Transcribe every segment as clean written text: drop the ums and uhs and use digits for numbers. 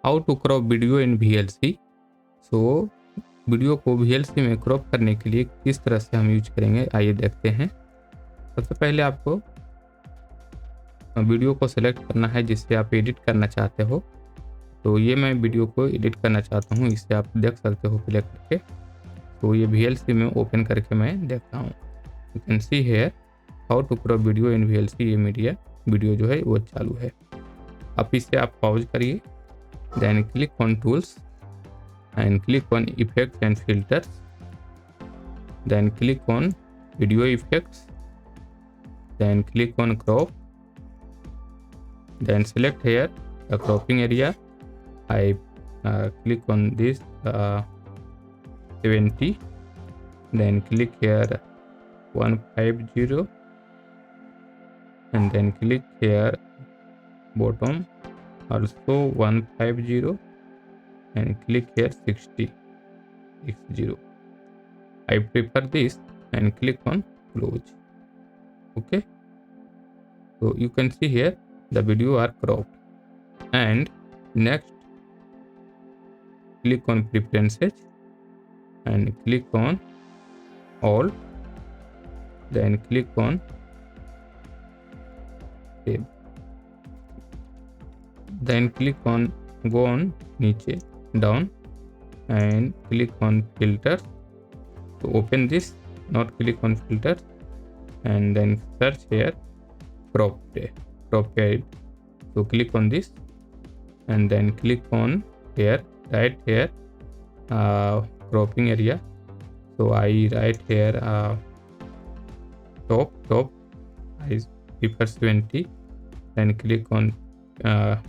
How to crop video in VLC। So video को VLC में crop करने के लिए किस तरह से हम यूज करेंगे, आइए देखते हैं। सबसे पहले आपको वीडियो को सिलेक्ट करना है जिससे आप एडिट करना चाहते हो। तो ये मैं वीडियो को एडिट करना चाहता हूँ, इसे आप देख सकते हो प्ले करके। तो ये VLC में ओपन करके मैं देखता हूँ। You can see here how to crop video in VLC। ये वीडियो जो है वो चालू है। अब इसे आप पॉज करिए, then click on tools and click on effects and filters, then click on video effects, then click on crop, then select here the cropping area. I click on this 70, then click here 150, and then click here bottom also 150, and click here 60. I prefer this and click on close. Okay, so you can see here the video are cropped. And next click on preferences and click on all, then click on save, then click on go on niche down and click on filters to open this, not click on filters, and then search here crop guide. So click on this and then click on here, right here cropping area. So I write here top I prefer 20, then click on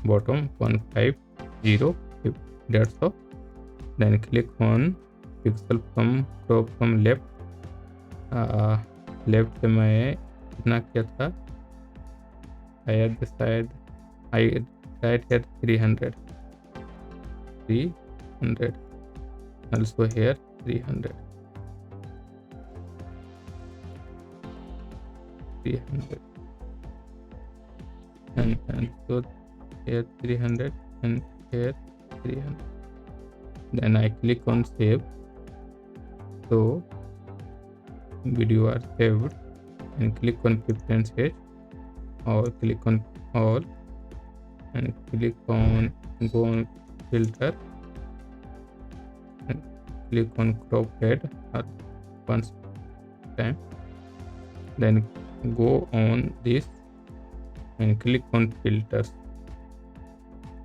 bottom 150, that's all. Then click on pixel from crop from left, left में कितना किया था, शायद I write here 300, also here 300, and so here 300 and here 300. Then I click on save. So video are saved, and click on preferences or click on all and click on go on filter and click on crop head at once time, then go on this and click on filters.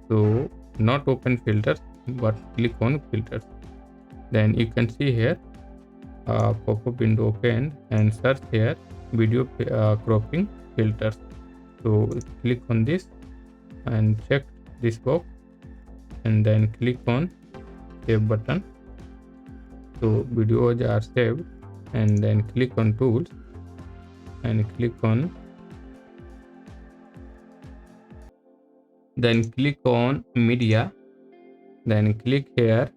So not open filters but click on filters. Then you can see here pop-up window opened and search here video cropping filters. So click on this and check this box and then click on save button. So videos are saved, and then click on tools and click on, then click on media, then click here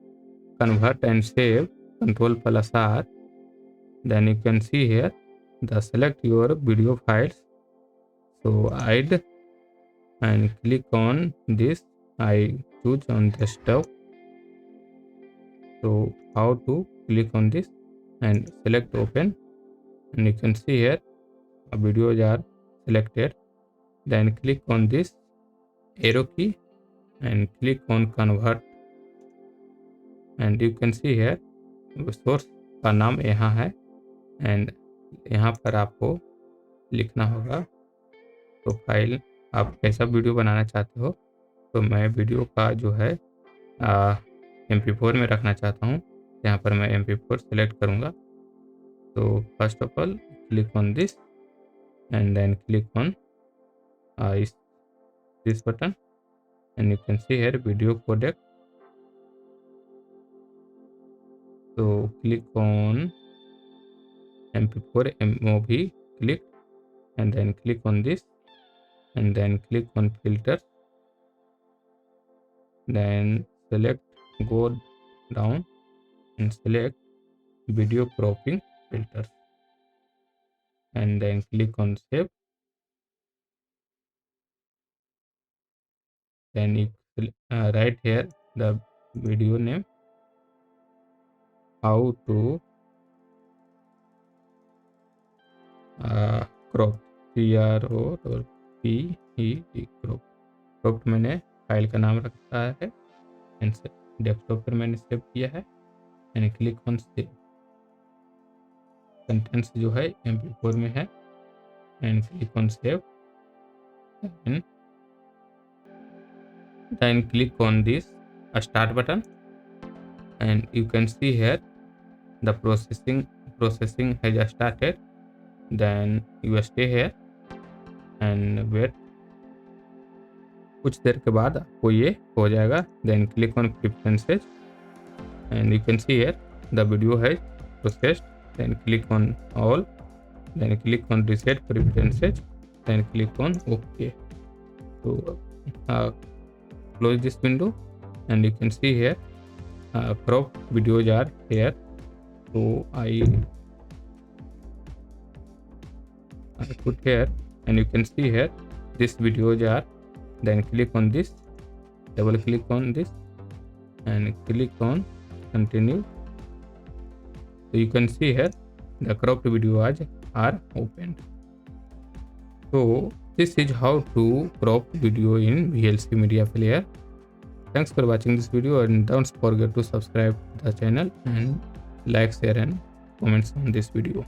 convert and save, Ctrl+R. Then you can see here the select your video files. So hide and click on this, I choose on desktop. So how to click on this and select open, and you can see here videos are selected. Then click on this arrow key and click on convert, and you can see here source का नाम यहाँ है, and यहाँ पर आपको लिखना होगा profile, आप कैसा वीडियो बनाना चाहते हो। तो मैं वीडियो का जो है MP4 में रखना चाहता हूँ, यहाँ पर मैं MP4 सेलेक्ट करूँगा। तो first of all click on this and then click on this button, and you can see here video codec. So click on MP4 MOV, click, and then click on this and then click on filters, then select go down and select video cropping filters, and then click on save. Then you write here the video name, how to crop, CROPPED crop. Cropped मैंने file का नाम रखा है and desktop पर मैंने save किया है and click on save. Contents जो है MP4 में है and click on save and then click on this start button and you can see here the processing has started. Then you stay here and wait, कुछ देर के बाद आपको ये हो जाएगा। then click on preferences and you can see here the video has processed, then click on all, then click on reset preferences, then click on OK. So close this window and you can see here crop videos are here. So I put here and you can see here this videos are, then click on this, double click on this and click on continue. So you can see here the cropped videos are opened. So this is how to crop video in VLC Media Player. Thanks for watching this video and don't forget to subscribe to the channel and like, share and comments on this video.